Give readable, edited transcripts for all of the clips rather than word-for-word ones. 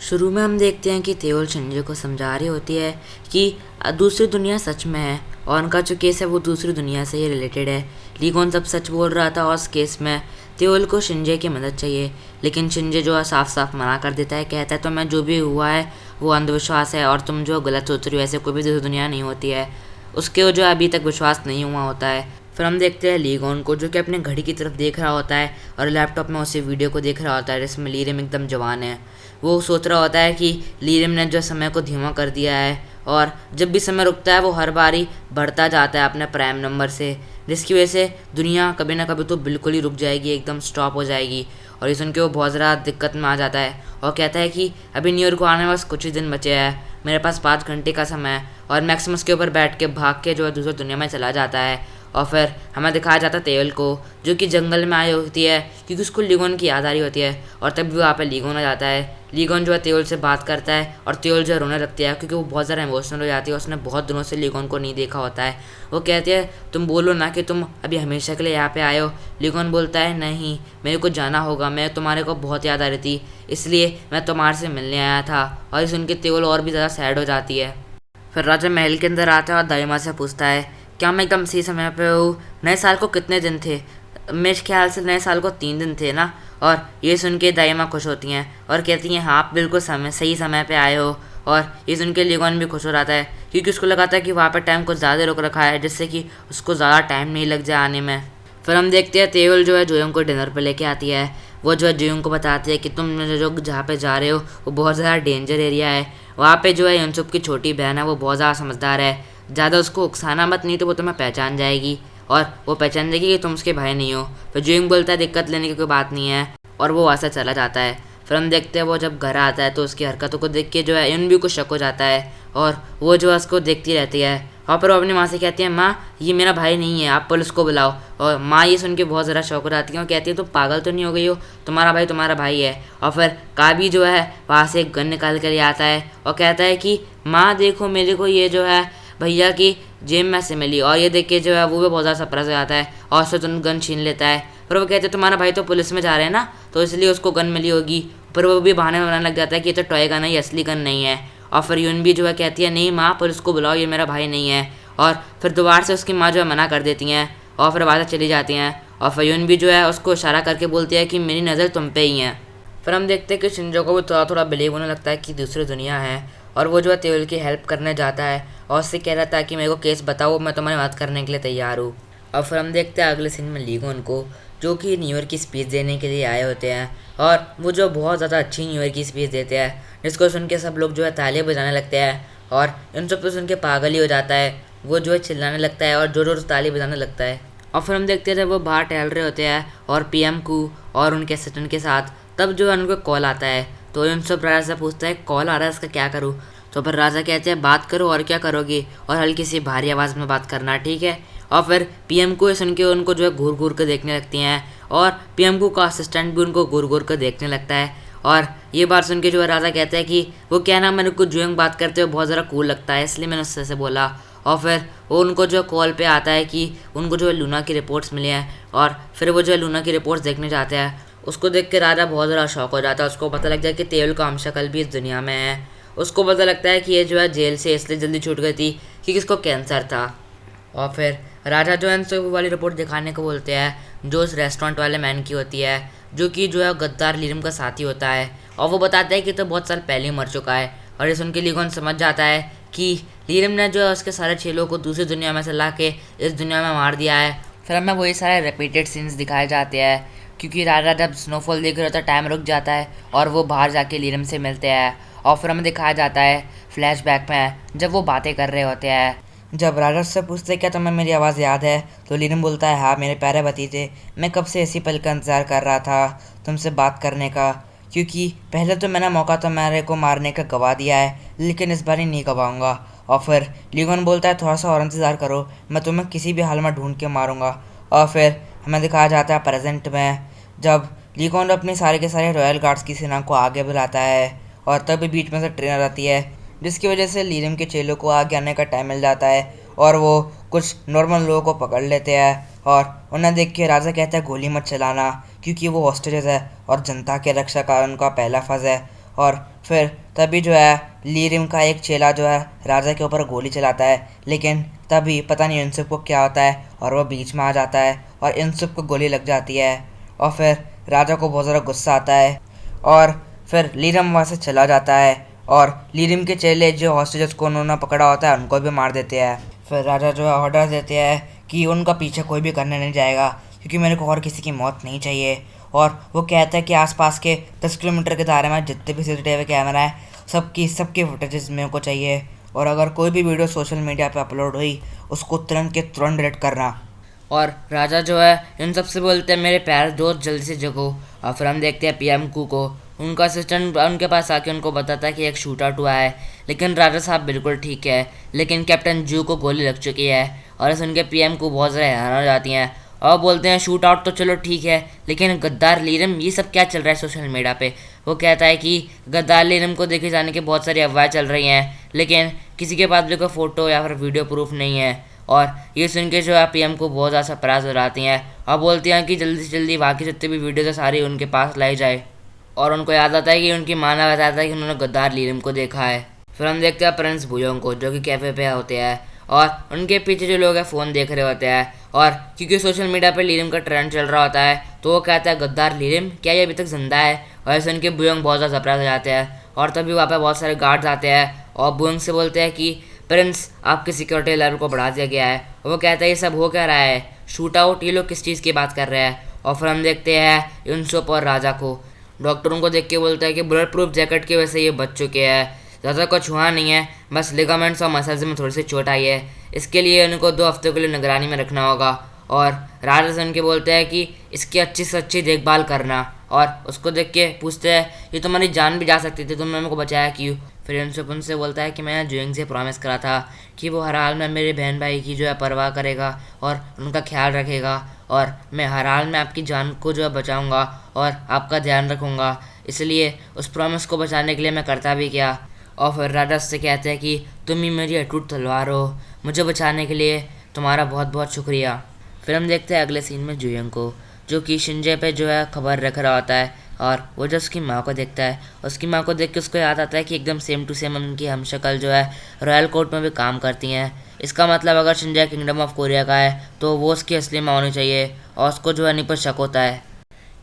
शुरू में हम देखते हैं कि तेओल शिंजे को समझा रही होती है कि दूसरी दुनिया सच में है और उनका जो केस है वो दूसरी दुनिया से ही रिलेटेड है। लीगोन सब सच बोल रहा था और उस केस में तेओल को शिंजे की मदद चाहिए, लेकिन शिंजे जो है साफ साफ मना कर देता है। कहता है तो मैं जो भी हुआ है वो अंधविश्वास है और तुम जो गलत सोच रही हो, ऐसे कोई भी दूसरी दुनिया नहीं होती है। उसके जो अभी तक विश्वास नहीं हुआ होता है। फिर हम देखते हैं लीगोन को जो कि अपने घड़ी की तरफ देख रहा होता है और लैपटॉप में उसी वीडियो को देख रहा होता है जिसमें लीरिम एकदम जवान है। वो सोच रहा होता है कि लीरिम ने जो समय को धीमा कर दिया है और जब भी समय रुकता है वो हर बारी बढ़ता जाता है अपने प्राइम नंबर से, जिसकी वजह से दुनिया कभी ना कभी तो बिल्कुल ही रुक जाएगी, एकदम स्टॉप हो जाएगी। और ये सुन के वो बहुत ज़्यादा दिक्कत में आ जाता है और कहता है कि अभी न्यू ईयर को आने में बस कुछ ही दिन बचे हैं, मेरे पास 5 घंटे का समय है। और मैक्सिमस के ऊपर बैठ के भाग के जो है दूसरी दुनिया में चला जाता है। और फिर हमें दिखाया जाता है तेओल को जो कि जंगल में आई होती है क्योंकि उसको लीगोन की याद आ रही होती है। और तब भी वहाँ पे लीगोन आ जाता है। लीगोन जो है तेओल से बात करता है और तेओल जो है रोने लगती है क्योंकि वो बहुत ज़्यादा इमोशनल हो जाती है। उसने बहुत दिनों से लीगोन को नहीं देखा होता है। वो कहती है तुम बोलो ना कि तुम अभी हमेशा के लिए यहाँ पे आए हो। लीगोन बोलता है नहीं, मेरे को जाना होगा, मैं तुम्हारे को बहुत याद आ रही थी, इसलिए मैं तुम्हारे से मिलने आया था। और इस उनकी तेओल और भी ज़्यादा सैड हो जाती है। फिर राजा महल के अंदर आता है और दाई माँ से पूछता है क्या मैं एकदम सही समय पे हूँ? नए साल को कितने दिन थे? मेरे ख्याल से नए साल को 3 दिन थे ना। और ये सुन के दाई माँ खुश होती हैं और कहती हैं हाँ आप बिल्कुल सही समय पे आए हो। और ये सुन के लीगोन भी खुश हो जाता है क्योंकि उसको लगा था कि वहाँ पर टाइम को ज़्यादा रोक रखा है जिससे कि उसको ज़्यादा टाइम नहीं लग जाए आने में। फिर हम देखते हैं तेओल जो है जोयोंग को डिनर पे लेके आती है। वो जो है जोयोंग को बताती है कि तुम जो जहाँ पे जा रहे हो वो बहुत ज़्यादा डेंजर एरिया है। वहाँ पे जो है युनसुप की छोटी बहन है वो बहुत ज़्यादा समझदार है, ज़्यादा उसको उकसाना मत, नहीं तो वो तुम्हें पहचान जाएगी और वो पहचान जाएगी कि तुम उसके भाई नहीं हो। फिर जोयोंग बोलता है दिक्कत लेने की कोई बात नहीं है और वो वहाँ से चला जाता है। फिर हम देखते हैं वो जब घर आता है तो उसकी हरकतों को देख के जो है युन भी को शक हो जाता है और वो जो है उसको देखती रहती है। और फिर वो अपनी माँ से कहती है माँ ये मेरा भाई नहीं है, आप पुलिस को बुलाओ। और माँ ये सुन के बहुत ज़्यादा शौक हो जाती है और कहती है तुम पागल तो नहीं हो गई हो, तुम्हारा भाई है। और फिर काबी जो है वहाँ से एक गन निकाल कर आता है और कहता है कि माँ देखो मेरे को ये जो है भैया की जेब में से मिली। और ये देख के जो है वो भी बहुत ज़्यादा सरप्राइज हो जाता है और उससे तुरंत गन छीन लेता है। फिर वो कहते हैं तुम्हारा भाई तो पुलिस में जा रहे हैं ना, तो इसलिए उसको गन मिली होगी। फिर वो भी बहाने बनाने लग जाता है कि ये तो टॉय गन है, ये असली गन नहीं है। और फिर यून भी जो है कहती है नहीं माँ पुलिस को बुलाओ, ये मेरा भाई नहीं है। और फिर दोबारा से उसकी माँ जो है मना कर देती हैं और फिर बातें चली जाती हैं। और फिर यून भी जो है उसको इशारा करके बोलती है कि मेरी नज़र तुम पे ही है। फिर हम देखते हैं कि शिंजो को भी थोड़ा थोड़ा बिलीव होने लगता है कि दूसरी दुनिया है और वो जो है तेओल की हेल्प करने जाता है और उससे कह रहा था कि मेरे को केस बताओ, मैं तुम्हारी मदद करने के लिए तैयार हूँ। और फिर हम देखते हैं अगले सीन में लीगोन को जो कि न्यू ईयर की स्पीच देने के लिए आए होते हैं और वो जो बहुत ज़्यादा अच्छी न्यू ईयर की स्पीच देते हैं जिसको सुन के सब लोग जो है तालियां बजाने लगते हैं और इन सब को सुन के पागल ही हो जाता है। वो जो है चिल्लाने लगता है और जोर जोर से ताली बजाने लगता है। और फिर हम देखते हैं जब वो बाहर टहल रहे होते हैं और पीएम को और उनके असिस्टेंट के साथ, तब जो है उनको कॉल आता है। तो इन सब राजा से पूछता है कॉल आ रहा है इसका क्या करूँ? तो फिर राजा कहते हैं बात करो और क्या करोगे, और हल्की सी भारी आवाज़ में बात करना, ठीक है। और फिर पीएम को सुन के उनको जो है घूर घूर कर देखने लगती हैं और पीएम को का असिस्टेंट भी उनको घूर घूर कर देखने लगता है। और ये बात सुन के जो है राजा कहता है कि वो क्या ना मेरे को जोयोंग बात करते हुए बहुत ज़्यादा कूल लगता है, इसलिए मैंने उससे से बोला। और फिर वो उनको जो कॉल पे आता है कि उनको जो है लूना की रिपोर्ट्स मिली हैं और फिर वो जो है लूना की रिपोर्ट्स देखने जाते हैं। उसको देख के राजा बहुत ज़्यादा शौक हो जाता है। उसको पता लग जाए कि तेओल का हमशक्ल भी इस दुनिया में है। उसको पता लगता है कि ये जो है जेल से इसलिए जल्दी छूट गई थी कि किसको कैंसर था। और फिर राजा जो है इनसे वो वाली रिपोर्ट दिखाने को बोलते हैं जो उस रेस्टोरेंट वाले मैन की होती है जो कि जो है गद्दार लीरिम का साथी होता है। और वो बताता है कि तो बहुत साल पहले ही मर चुका है। और ये सुन के लीगोन समझ जाता है कि लीरिम ने जो है उसके सारे चेलों को दूसरी दुनिया में से ला के इस दुनिया में मार दिया है। फिर हमें वही सारे रिपीटेड सीन्स दिखाए जाते हैं क्योंकि राजा जब स्नोफॉल देख रहा होता है टाइम रुक जाता है और वो बाहर जाके लीरिम से मिलते हैं। और फिर हमें दिखाया जाता है फ्लैशबैक में जब वो बातें कर रहे होते हैं। जब राजा से पूछते क्या तुम्हें मेरी आवाज़ याद है, तो लीरिम बोलता है हाँ मेरे प्यारे भतीजे, मैं कब से इसी पल का इंतज़ार कर रहा था तुमसे बात करने का, क्योंकि पहले तो मैंने मौका तो मेरे को मारने का गवा दिया है लेकिन इस बार ही नहीं गवाऊँगा। और फिर लीगोन बोलता है थोड़ा सा और इंतज़ार करो, मैं तुम्हें किसी भी हाल में ढूंढ के मारूंगा। और फिर हमें दिखाया जाता है प्रेजेंट में जब लीगोन अपने सारे के सारे रॉयल गार्ड्स की सेना को आगे बुलाता है और तब बीच में से ट्रेन आ जाती है जिसकी वजह से लीरिम के चेलों को आगे आने का टाइम मिल जाता है और वो कुछ नॉर्मल लोगों को पकड़ लेते हैं। और उन्हें देख के राजा कहता है गोली मत चलाना क्योंकि वो हॉस्टेजेस है और जनता के रक्षा का उनका पहला फ़र्ज़ है। और फिर तभी जो है लीरिम का एक चेला जो है राजा के ऊपर गोली चलाता है, लेकिन तभी पता नहीं यूसुफ को क्या होता है और वह बीच में आ जाता है और यूसुफ को गोली लग जाती है। और फिर राजा को बहुत ज़्यादा गुस्सा आता है और फिर लीरम वहाँ से चला जाता है और लीरम के चेले जो हॉस्टेजेस को उन्होंने पकड़ा होता है उनको भी मार देते हैं। फिर राजा जो है ऑर्डर देते हैं कि उनका पीछे कोई भी करने नहीं जाएगा, क्योंकि मेरे को और किसी की मौत नहीं चाहिए। और वो कहता है कि आसपास के 10 किलोमीटर के दायरे में जितने भी सीसीटीवी कैमरा है सबकी फुटेजेस मेरे को चाहिए, और अगर कोई भी वीडियो सोशल मीडिया पे अपलोड हुई उसको तुरंत के तुरंत डिलीट करना। और राजा जो है इन सबसे बोलते हैं मेरे प्यारे दोस्त जल्दी से जगो। और फिर हम देखते हैं पीएम कू को, उनका असिस्टेंट उनके पास आके उनको बताता है कि एक शूट आउट हुआ है, लेकिन राजा साहब बिल्कुल ठीक है, लेकिन कैप्टन जू को गोली लग चुकी है। और इस उनके पीएम को बहुत ज़्यादा हैरान हो जाती हैं और बोलते हैं शूट आउट तो चलो ठीक है, लेकिन गद्दार लीरम ये सब क्या चल रहा है सोशल मीडिया पे। वो कहता है कि गद्दार लीरम को देखे जाने की बहुत सारी अफवाहें चल रही हैं, लेकिन किसी के पास भी कोई फ़ोटो या फिर वीडियो प्रूफ नहीं है। और ये सुन के जो है पीएम को बहुत ज़्यादा सरप्राइज हो जाती हैं और बोलती हैं कि जल्दी से जल्दी बाकी जितने भी वीडियोज़ है सारी उनके पास लाई जाए। और उनको याद आता है कि उनकी माँ ने बताया था कि उन्होंने गद्दार लीरम को देखा है। फिर हम देखते हैं प्रिंस बुयोंग को, जो कि कैफ़े पे होते हैं और उनके पीछे जो लोग हैं फ़ोन देख रहे होते हैं। और क्योंकि सोशल मीडिया पे लीरम का ट्रेंड चल रहा होता है तो वो कहता है गद्दार लीरम क्या ये अभी तक जिंदा है। और ऐसे उनके बुयोंग बहुत ज़्यादा सरप्राइज हो जाते हैं और तभी वहाँ पे बहुत सारे गार्ड्स आते हैं और बुयोंग से बोलते हैं कि प्रिंस आपकी सिक्योरिटी लेवल को बढ़ा दिया गया है। और वो कहता है ये सब हो क्या रहा है, शूट आउट, ये लोग किस चीज़ की बात कर रहे हैं। और फिर हम देखते हैं यूसुफ और राजा को, डॉक्टरों को देख के बोलता है कि बुलेट प्रूफ जैकेट की वजह से ये बच चुके हैं, ज़्यादा कुछ हुआ नहीं है, बस लिगामेंट्स और मसल्स में थोड़ी सी चोट आई है, इसके लिए उनको 2 हफ्ते के लिए निगरानी में रखना होगा। और राजा से उनके बोलते हैं कि इसकी अच्छी से अच्छी देखभाल करना। और उसको देख के पूछते हैं ये तुम्हारी जान भी जा सकती थी, तुमने मेरे को बचाया क्यों। फिर यूसुफ उनसे बोलता है कि मैं जुएंग से प्रॉमिस करा था कि वो हर हाल में मेरे बहन भाई की जो है परवाह करेगा और उनका ख्याल रखेगा, और मैं हर हाल में आपकी जान को जो है बचाऊंगा और आपका ध्यान रखूंगा, इसलिए उस प्रॉमिस को बचाने के लिए मैं करता भी क्या। और फिर राजा से कहते हैं कि तुम ही मेरी अटूट तलवार हो, मुझे बचाने के लिए तुम्हारा बहुत बहुत शुक्रिया। फिर हम देखते हैं अगले सीन में जुयंग को, जो कि शिंजे पे जो है खबर रख रहा होता है और वो जब उसकी माँ को देखता है, उसकी माँ को देख के उसको याद आता है कि एकदम सेम टू सेम उनकी हमशक्ल जो है रॉयल कोर्ट में भी काम करती हैं। इसका मतलब अगर शिंजे किंगडम ऑफ कोरिया का है तो वो उसकी असली माँ होनी चाहिए। और उसको जो है नहीं पर शक होता है,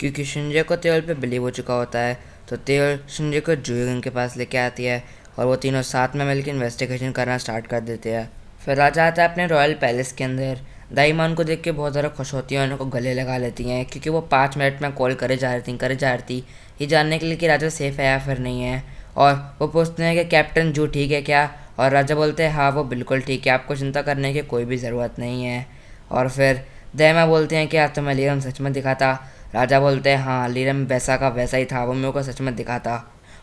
क्योंकि शिंजे को तेल पे बिलीव हो चुका होता है। तो तेल शिंजे को जुएंग के पास लेके आती है और वो तीनों साथ में मिलकर इन्वेस्टिगेशन करना स्टार्ट कर देते हैं। फिर राजा आता है अपने रॉयल पैलेस के अंदर, दाईमा उनको देख के बहुत ज़्यादा खुश होती हैं और उनको गले लगा लेती हैं, क्योंकि वो 5 मिनट में कॉल करे जा रही थी ये जानने के लिए कि राजा सेफ है या फिर नहीं है। और वो पूछते हैं कि कैप्टन जू ठीक है क्या, और राजा बोलते हैं हाँ वो बिल्कुल ठीक है, आपको चिंता करने की कोई भी ज़रूरत नहीं है। और फिर दाईमा बोलते हैं कि आज तुम्हें लीरम सच में दिखा था। राजा बोलते हैं हाँ लीरम वैसा का वैसा ही था, वो मेरे को सच में दिखा था।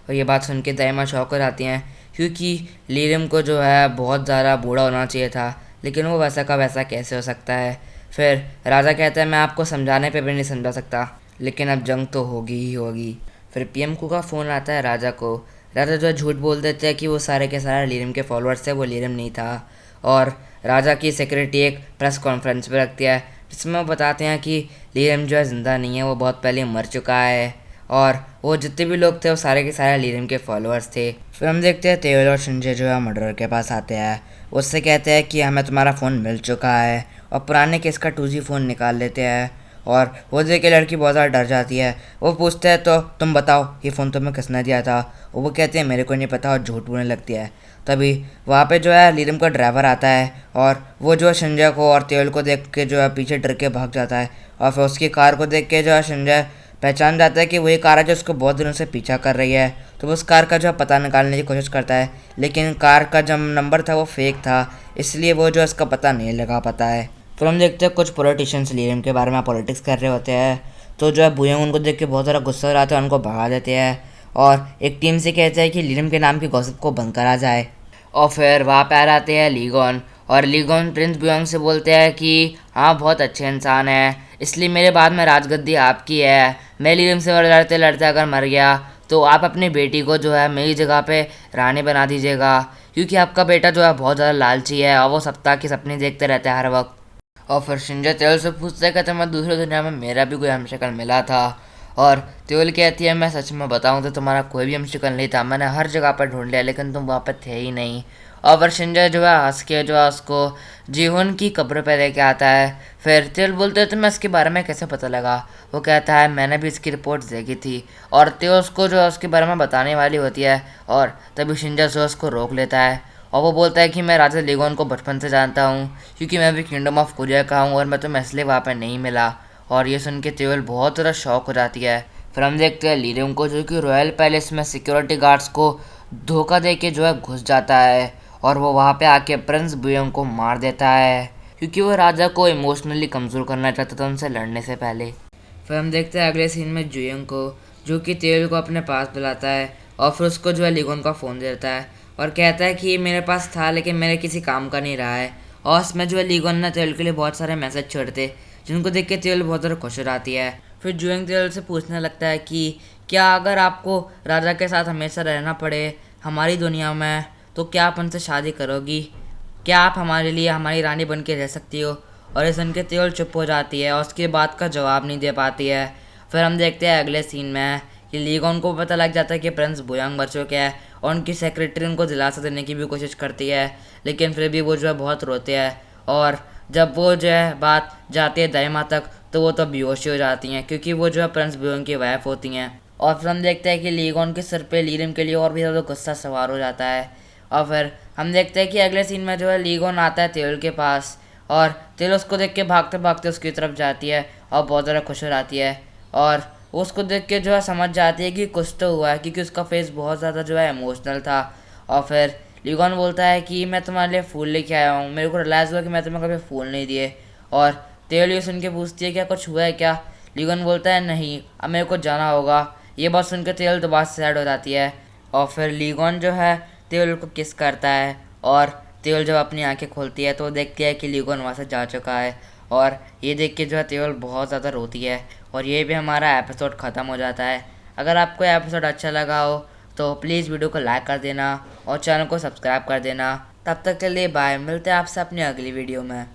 और ये बात सुन के दाईमा शौक हो जाती हैं, क्योंकि लीरम को जो है बहुत ज़्यादा बूढ़ा होना चाहिए था, लेकिन वो वैसा का वैसा कैसे हो सकता है। फिर राजा कहता है मैं आपको समझाने पे भी नहीं समझा सकता, लेकिन अब जंग तो होगी ही होगी। फिर पीएम कू का फ़ोन आता है राजा को, राजा जो है झूठ बोल देते हैं कि वो सारे के सारे लीरम के फॉलोअर्स थे, वो लीरम नहीं था। और राजा की सिक्योरिटी एक प्रेस कॉन्फ्रेंस पे रखती है जिसमें वो बताते हैं कि लीरम जो है ज़िंदा नहीं है, वो बहुत पहले मर चुका है और वो जितने भी लोग थे वो सारे के सारे लीरम के फॉलोअर्स थे। फिर हम देखते हैं तेल और शिंजे जो है मर्डर के पास आते हैं, उससे कहते हैं कि हमें तुम्हारा फ़ोन मिल चुका है, और पुराने केस का 2G फ़ोन निकाल लेते हैं। और वो देख के लड़की बहुत ज़्यादा डर जाती है, वो पूछते हैं तो तुम बताओ ये फ़ोन तुम्हें किसने दिया था। वो कहते हैं मेरे को नहीं पता, और झूठ बोलने लगती है। तभी वहाँ पे जो है लीरम का ड्राइवर आता है और वो जो है संजय को और तेल को देख के जो है पीछे डर के भाग जाता है। और फिर उसकी कार को देख के जो है संजय पहचान जाता है कि वही कार है जो उसको बहुत दिनों से पीछा कर रही है। तो वो उस कार का जो है पता निकालने की कोशिश करता है, लेकिन कार का जो नंबर था वो फेक था, इसलिए वो जो है इसका पता नहीं लगा पाता है। फिर हम देखते हैं कुछ पॉलिटिशियंस लीरम के बारे में पॉलिटिक्स कर रहे होते हैं, तो जो है बुयोंग उनको देख के बहुत ज़्यादा गुस्सा हो जाते हैं, उनको भगा देते हैं और एक टीम से कहते हैं कि लीरम के नाम की गॉसिप को बंद करा जाए। और फिर वहाँ पे आ जाते हैं लीगॉन, और लीगॉन प्रिंस बुयोंग से बोलते हैं कि हाँ बहुत अच्छे इंसान है, इसलिए मेरे बाद में राजगद्दी आपकी है। मैं लीरम से लड़ते लड़ते अगर मर गया तो आप अपनी बेटी को जो है मेरी जगह पे रानी बना दीजिएगा, क्योंकि आपका बेटा जो है बहुत ज़्यादा लालची है और वो सत्ता के सपने देखते रहते हैं हर वक्त। और फिर शिंजे तेल से पूछते हैं कि तुम्हें दूसरी दुनिया में मेरा भी कोई हमशक्ल मिला था। और त्योल कहती है मैं सच में बताऊं तो तुम्हारा कोई भी मुश्किल नहीं था, मैंने हर जगह पर ढूंढ लिया लेकिन तुम वहाँ पर थे ही नहीं। और फिर शिंजो जो है हंस के जो है उसको जीहुन की कब्र पे लेके आता है। फिर त्योल बोलते हैं तुम्हें इसके बारे में कैसे पता लगा? वो कहता है मैंने भी इसकी रिपोर्ट देखी थी। और त्योल उसको जो है उसके बारे में बताने वाली होती है और तभी शिंजो जो है उसको रोक लेता है और वो बोलता है कि मैं राजा लीगोन को बचपन से जानता हूँ क्योंकि मैं भी किंगडम ऑफ कोरिया का हूँ और मैं तुम्हें इसलिए वहाँ पर नहीं मिला। और ये सुन के त्योल बहुत ज़्यादा शौक हो जाती है। फिर हम देखते हैं लीरियम को जो कि रॉयल पैलेस में सिक्योरिटी गार्ड्स को धोखा दे के जो है घुस जाता है और वो वहाँ पे आके प्रिंस बुयोंग को मार देता है क्योंकि वो राजा को इमोशनली कमज़ोर करना चाहता था उनसे लड़ने से पहले। फिर हम देखते हैं अगले सीन में जुयोंग को जो कि तेल को अपने पास बुलाता है और फिर उसको जो है लीगोन का फ़ोन देता है और कहता है कि ये मेरे पास था लेकिन मेरे किसी काम का नहीं रहा है। और उसमें जो है लीगोन ने तेल के लिए बहुत सारे मैसेज छोड़ते जिनको देख के तेल बहुत ज़्यादा खुश हो जाती है। फिर जुयोंग तेल से पूछने लगता है कि क्या अगर आपको राजा के साथ हमेशा रहना पड़े हमारी दुनिया में तो क्या आप उनसे शादी करोगी? क्या आप हमारे लिए हमारी रानी बन के रह सकती हो? और ये सुन के त्योल चुप हो जाती है और उसके बात का जवाब नहीं दे पाती है। फिर हम देखते हैं अगले सीन में कि लीगोन को पता लग जाता है कि प्रिंस बुयांग मर चुके हैं और उनकी सेक्रेटरी उनको दिलासा देने की भी कोशिश करती है लेकिन फिर भी वो जो है बहुत रोते हैं। और जब वो जो है बात जाती है दाई माँ तक तो वो तो बेहोश हो जाती हैं क्योंकि वो जो है प्रिंस बुयांग की वाइफ होती हैं। और फिर हम देखते हैं कि लीगोन के सिर पे लीरिम के लिए और भी ज़्यादा गुस्सा सवार हो जाता है। और फिर हम देखते हैं कि अगले सीन में जो है लीगोन आता है तेल के पास और तेल उसको देख के भागते भागते उसकी तरफ जाती है और बहुत ज़्यादा खुश हो जाती है और वो उसको देख के जो है समझ जाती है कि कुछ तो हुआ है क्योंकि उसका फेस बहुत ज़्यादा जो है इमोशनल था। और फिर लीगोन बोलता है कि मैं तुम्हारे लिए फूल लेके आया हूँ, मेरे को रियलाइज़ हुआ कि मैं तुम्हें कभी फूल नहीं दिए। और तेल ये सुन के पूछती है क्या कुछ हुआ है क्या? लीगोन बोलता है नहीं, अब मेरे को जाना होगा। ये बात सुनकर तेल दोबारा सैड हो जाती है और फिर लीगोन जो है तेल को किस करता है और तेल जब अपनी आंखें खोलती है तो देखती है कि लीगोन वहाँ से जा चुका है। और ये देख के जो है तेल बहुत ज़्यादा रोती है और ये भी हमारा एपिसोड ख़त्म हो जाता है। अगर आपको ये एपिसोड अच्छा लगा हो तो प्लीज़ वीडियो को लाइक कर देना और चैनल को सब्सक्राइब कर देना। तब तक के लिए बाय, मिलते हैं आपसे अपनी अगली वीडियो में।